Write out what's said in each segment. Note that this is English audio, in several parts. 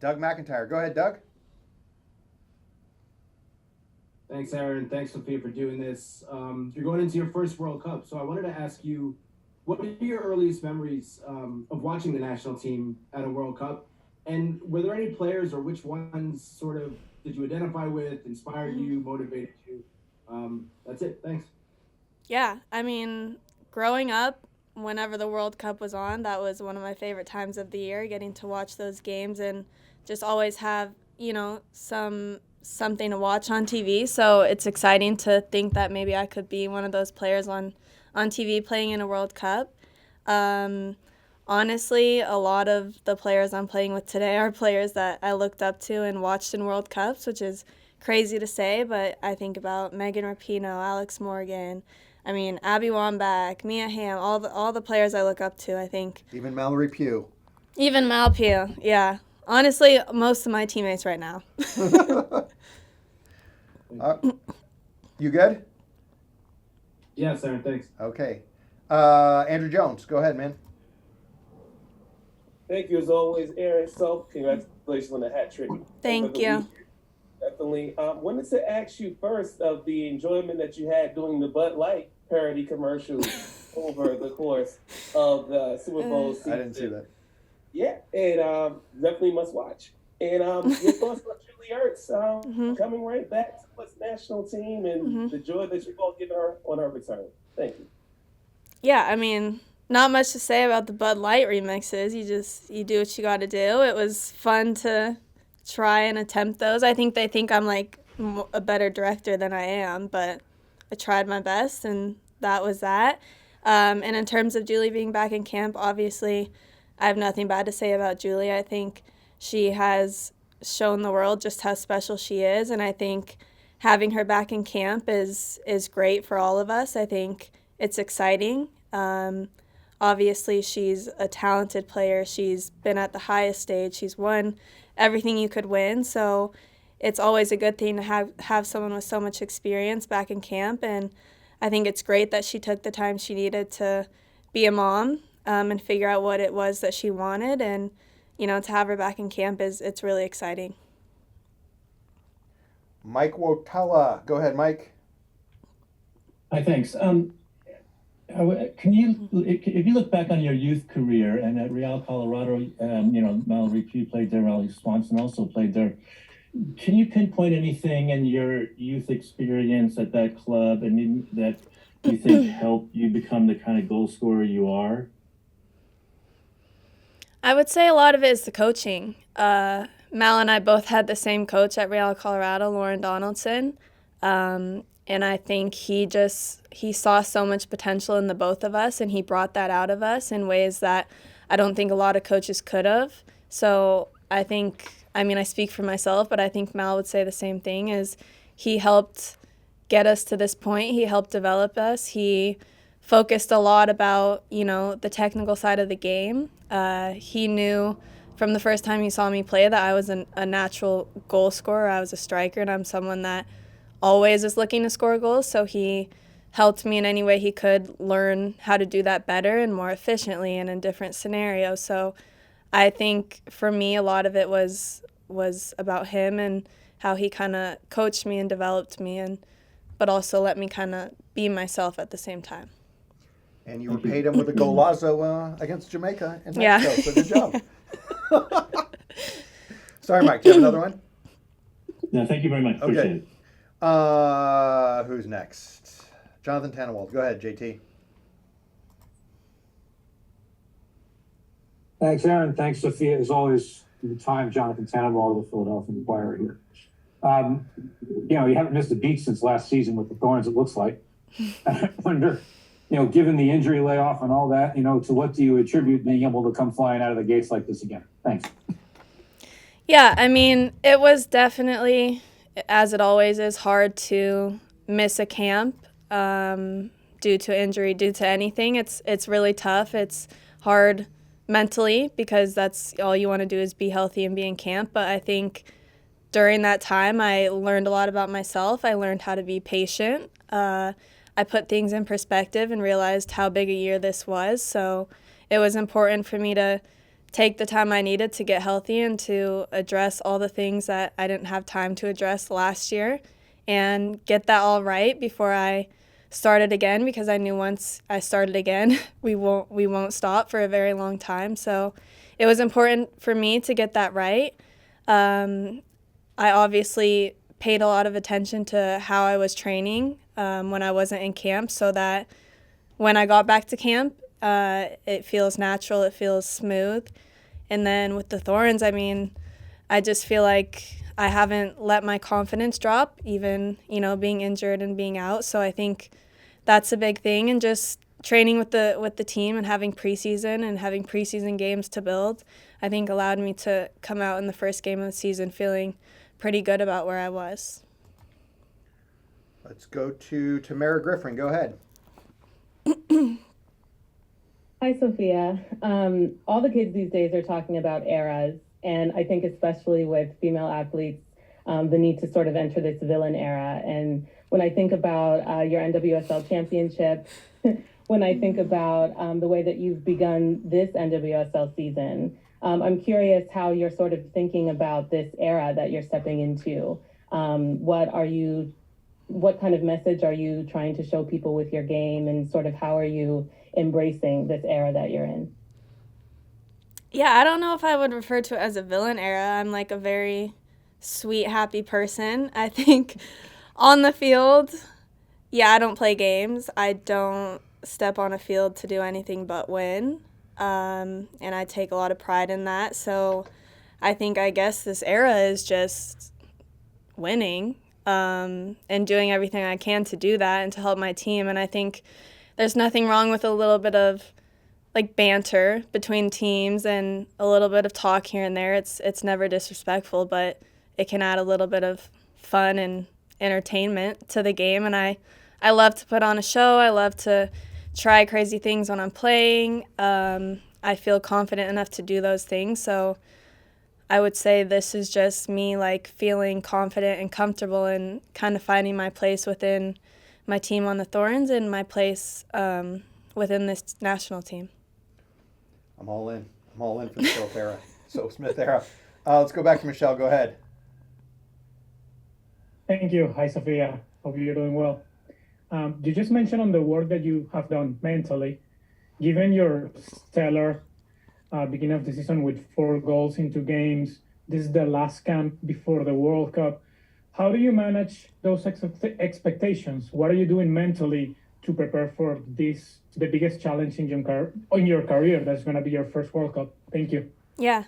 Doug McIntyre. Go ahead, Doug. Thanks, Aaron. Thanks, Sophia, for doing this. You're going into your first World Cup, so I wanted to ask you, what are your earliest memories of watching the national team at a World Cup? And were there any players or which ones sort of did you identify with, inspired you, motivated you? That's it. Thanks. Yeah, I mean, growing up, whenever the World Cup was on, that was one of my favorite times of the year, getting to watch those games and just always have, something to watch on TV. So it's exciting to think that maybe I could be one of those players on TV playing in a World Cup. Um, Honestly, a lot of the players I'm playing with today are players that I looked up to and watched in World Cups, which is crazy to say, but I think about Megan Rapinoe, Alex Morgan, I mean, Abby Wambach, Mia Hamm, all the players I look up to, I think. Even Mallory Pugh. Even Mal Pugh, yeah. Honestly, most of my teammates right now. uh, you good? Yes, Aaron. Thanks. Okay. Andrew Jones, go ahead, man. Thank you as always, Aaron. So, congratulations on the hat trick. Thank you. Definitely. Wanted to ask you first of the enjoyment that you had doing the Bud Light parody commercials over the course of the Super Bowl season. I didn't see that. Yeah, and definitely must watch. And your thoughts on Julie Ertz coming right back to the national team and the joy that you've all given her on her return. Thank you. Yeah, I mean, not much to say about the Bud Light remixes. You do what you got to do. It was fun to try and attempt those. I think they think I'm like a better director than I am, but I tried my best, and that was that. And in terms of Julie being back in camp, obviously, I have nothing bad to say about Julie. I think she has shown the world just how special she is, and I think having her back in camp is great for all of us. I think it's exciting. Obviously, she's a talented player. She's been at the highest stage. She's won everything you could win. So it's always a good thing to have someone with so much experience back in camp. And I think it's great that she took the time she needed to be a mom and figure out what it was that she wanted. And, to have her back in camp it's really exciting. Mike Wotella. Go ahead, Mike. Hi, thanks. Can you, if you look back on your youth career and at Real Colorado, Mallory Pugh played there, Raleigh Swanson also played there. Can you pinpoint anything in your youth experience at that club and that you think helped you become the kind of goal scorer you are? I would say a lot of it is the coaching. Mal and I both had the same coach at Real Colorado, Lauren Donaldson. And I think he saw so much potential in the both of us, and he brought that out of us in ways that I don't think a lot of coaches could have. So I speak for myself, but I think Mal would say the same thing, is he helped get us to this point. He helped develop us. He focused a lot about, the technical side of the game. He knew from the first time he saw me play that I was a natural goal scorer. I was a striker, and I'm someone that always is looking to score goals, so he helped me in any way he could learn how to do that better and more efficiently and in different scenarios. So I think for me a lot of it was about him and how he kind of coached me and developed me, but also let me kind of be myself at the same time. And you repaid him with a golazo against Jamaica in Mexico, so good job. Sorry, Mike, do you have another one? No, thank you very much. Appreciate it. Who's next? Jonathan Tannenwald. Go ahead, JT. Thanks, Aaron. Thanks, Sophia. As always, for the time, Jonathan Tannenwald of the Philadelphia Inquirer here. You haven't missed a beat since last season with the Thorns, it looks like. I wonder, given the injury layoff and all that, to what do you attribute being able to come flying out of the gates like this again? Thanks. Yeah, it was definitely, as it always is, hard to miss a camp due to injury, due to anything. It's really tough. It's hard mentally because that's all you want to do is be healthy and be in camp. But I think during that time I learned a lot about myself. I learned how to be patient. I put things in perspective and realized how big a year this was. So it was important for me to take the time I needed to get healthy and to address all the things that I didn't have time to address last year and get that all right before I started again, because I knew once I started again, we won't stop for a very long time. So it was important for me to get that right. I obviously paid a lot of attention to how I was training when I wasn't in camp, so that when I got back to camp, it feels natural, it feels smooth. And then with the Thorns, I mean, I just feel like I haven't let my confidence drop, even, being injured and being out. So I think that's a big thing. And just training with the team and having preseason games to build, I think allowed me to come out in the first game of the season feeling pretty good about where I was. Let's go to Tamara Griffin. Go ahead. Hi, Sophia. All the kids these days are talking about eras, and I think especially with female athletes, the need to sort of enter this villain era. And when I think about your NWSL championship, when I think about the way that you've begun this NWSL season, I'm curious how you're sort of thinking about this era that you're stepping into. What kind of message are you trying to show people with your game, and sort of how are you embracing this era that you're in? Yeah, I don't know if I would refer to it as a villain era. I'm like a very sweet, happy person. I think on the field, I don't play games. I don't step on a field to do anything but win. And I take a lot of pride in that. So I guess this era is just winning and doing everything I can to do that and to help my team. And I think there's nothing wrong with a little bit of banter between teams and a little bit of talk here and there. It's never disrespectful, but it can add a little bit of fun and entertainment to the game. And I love to put on a show. I love to try crazy things when I'm playing. I feel confident enough to do those things. So I would say this is just me feeling confident and comfortable and kind of finding my place within my team on the Thorns and my place within this national team. I'm all in. I'm all in for the Soap Smith era. Let's go back to Michelle. Go ahead. Thank you. Hi, Sophia. Hope you're doing well. You just mentioned on the work that you have done mentally. Given your stellar beginning of the season with 4 goals in 2 games, this is the last camp before the World Cup. How do you manage those expectations? What are you doing mentally to prepare for this, the biggest challenge in your career? That's going to be your first World Cup. Thank you. Yeah,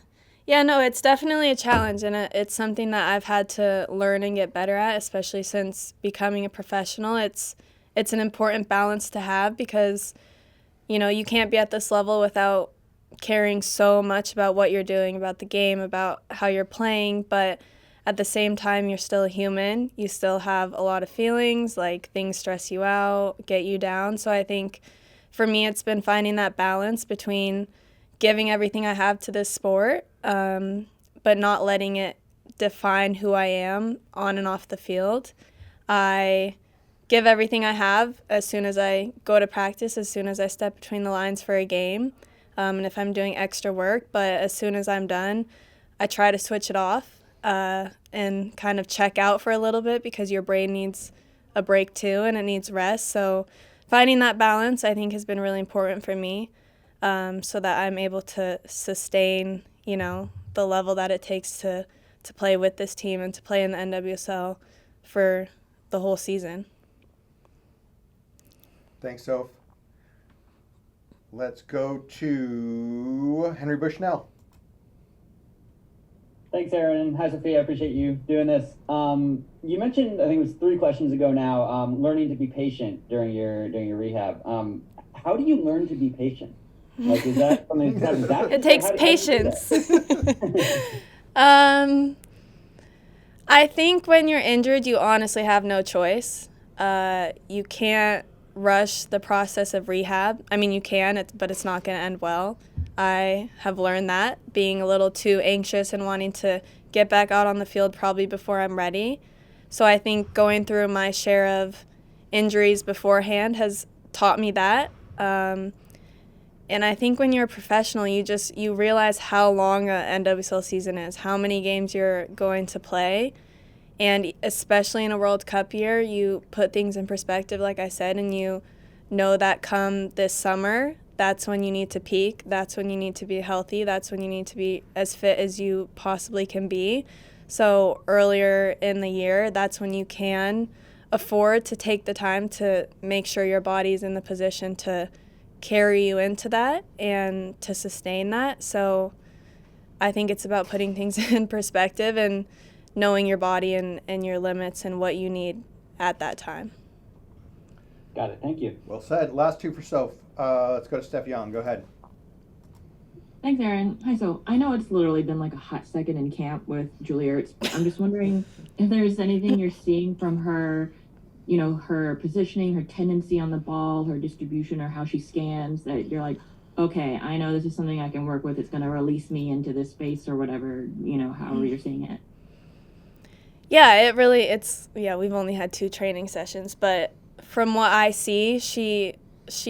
no, it's definitely a challenge, and it's something that I've had to learn and get better at, especially since becoming a professional. It's an important balance to have because, you can't be at this level without caring so much about what you're doing, about the game, about how you're playing, but at the same time, you're still a human. You still have a lot of feelings, things stress you out, get you down. So I think for me, it's been finding that balance between giving everything I have to this sport, but not letting it define who I am on and off the field. I give everything I have as soon as I go to practice, as soon as I step between the lines for a game, and if I'm doing extra work. But as soon as I'm done, I try to switch it off and kind of check out for a little bit because your brain needs a break too and it needs rest. So finding that balance, I think, has been really important for me so that I'm able to sustain, the level that it takes to play with this team and to play in the NWSL for the whole season. Thanks, Soph. Let's go to Henry Bushnell. Thanks, Aaron. Hi, Sophia. I appreciate you doing this. You mentioned, I think it was 3 questions ago now, learning to be patient during your rehab. How do you learn to be patient? Is that something that's exactly? It takes patience. I think when you're injured, you honestly have no choice. You can't rush the process of rehab. I mean, you can, but it's not going to end well. I have learned that, being a little too anxious and wanting to get back out on the field probably before I'm ready. So I think going through my share of injuries beforehand has taught me that. I think when you're a professional, you realize how long a NWSL season is, how many games you're going to play. And especially in a World Cup year, you put things in perspective, like I said, and you know that come this summer, that's when you need to peak. That's when you need to be healthy. That's when you need to be as fit as you possibly can be. So earlier in the year, that's when you can afford to take the time to make sure your body's in the position to carry you into that and to sustain that. So I think it's about putting things in perspective and knowing your body and your limits and what you need at that time. Got it. Thank you. Well said. Last two for Soph. Let's go to Steph Young. Go ahead. Thanks, Aaron. Hi, so I know it's literally been like a hot second in camp with Julie Ertz, but I'm just wondering if there's anything you're seeing from her, her positioning, her tendency on the ball, her distribution, or how she scans that you're like, okay, I know this is something I can work with. It's going to release me into this space or whatever, however you're seeing it. Yeah, we've only had 2 training sessions, but from what I see, she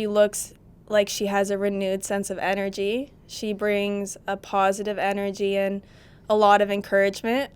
looks like she has a renewed sense of energy. She brings a positive energy and a lot of encouragement,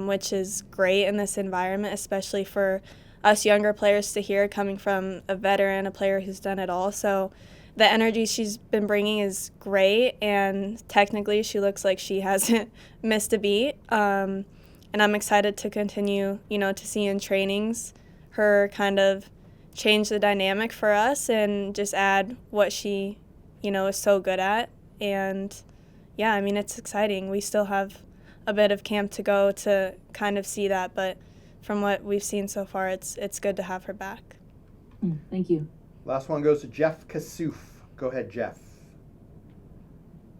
which is great in this environment, especially for us younger players to hear coming from a veteran, a player who's done it all. So the energy she's been bringing is great, and technically she looks like she hasn't missed a beat. And I'm excited to continue, to see in trainings her kind of change the dynamic for us and just add what she, is so good at. And yeah, I mean, it's exciting. We still have a bit of camp to go to kind of see that, but from what we've seen so far, it's good to have her back. Thank you. Last one goes to Jeff Kassouf. Go ahead, Jeff.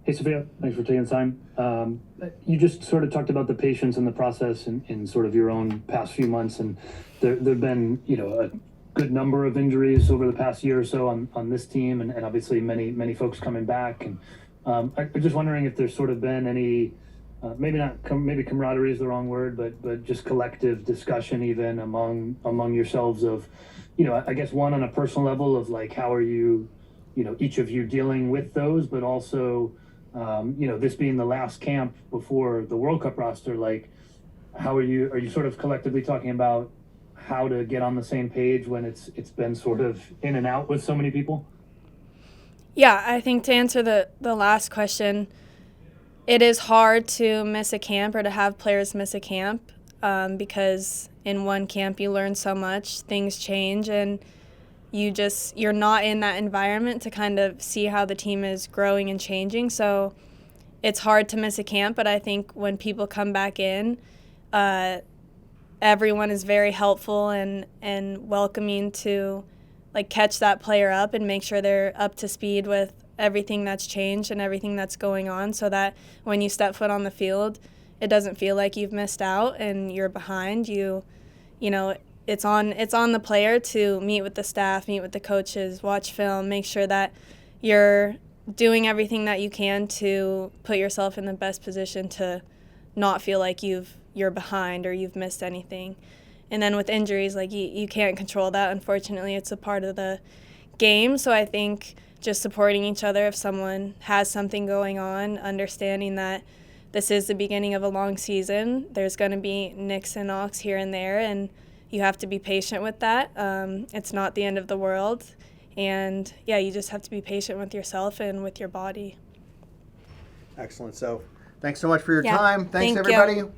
Hey, Sophia. Thanks for taking the time. You just sort of talked about the patience and the process in sort of your own past few months, and there've been, a good number of injuries over the past year or so on this team, and obviously many folks coming back. And I'm just wondering if there's sort of been any, maybe camaraderie is the wrong word, but just collective discussion even among yourselves of, I guess one on a personal level of like, how are you, each of you dealing with those, but also, this being the last camp before the World Cup roster, like, are you sort of collectively talking about how to get on the same page when it's been sort of in and out with so many people? Yeah, I think to answer the last question, it is hard to miss a camp or to have players miss a camp because in one camp you learn so much, things change, and you're not in that environment to kind of see how the team is growing and changing. So it's hard to miss a camp, but I think when people come back in, everyone is very helpful and welcoming to like catch that player up and make sure they're up to speed with everything that's changed and everything that's going on, so that when you step foot on the field, it doesn't feel like you've missed out and you're behind. It's on the player to meet with the staff, meet with the coaches, watch film, make sure that you're doing everything that you can to put yourself in the best position to not feel like you're behind or you've missed anything. And then with injuries, like you can't control that. Unfortunately, it's a part of the game. So I think just supporting each other if someone has something going on, understanding that this is the beginning of a long season. There's going to be nicks and knocks here and there, and you have to be patient with that. It's not the end of the world. And yeah, you just have to be patient with yourself and with your body. Excellent. So thanks so much for your Yeah, time. Thanks, thank everybody. you.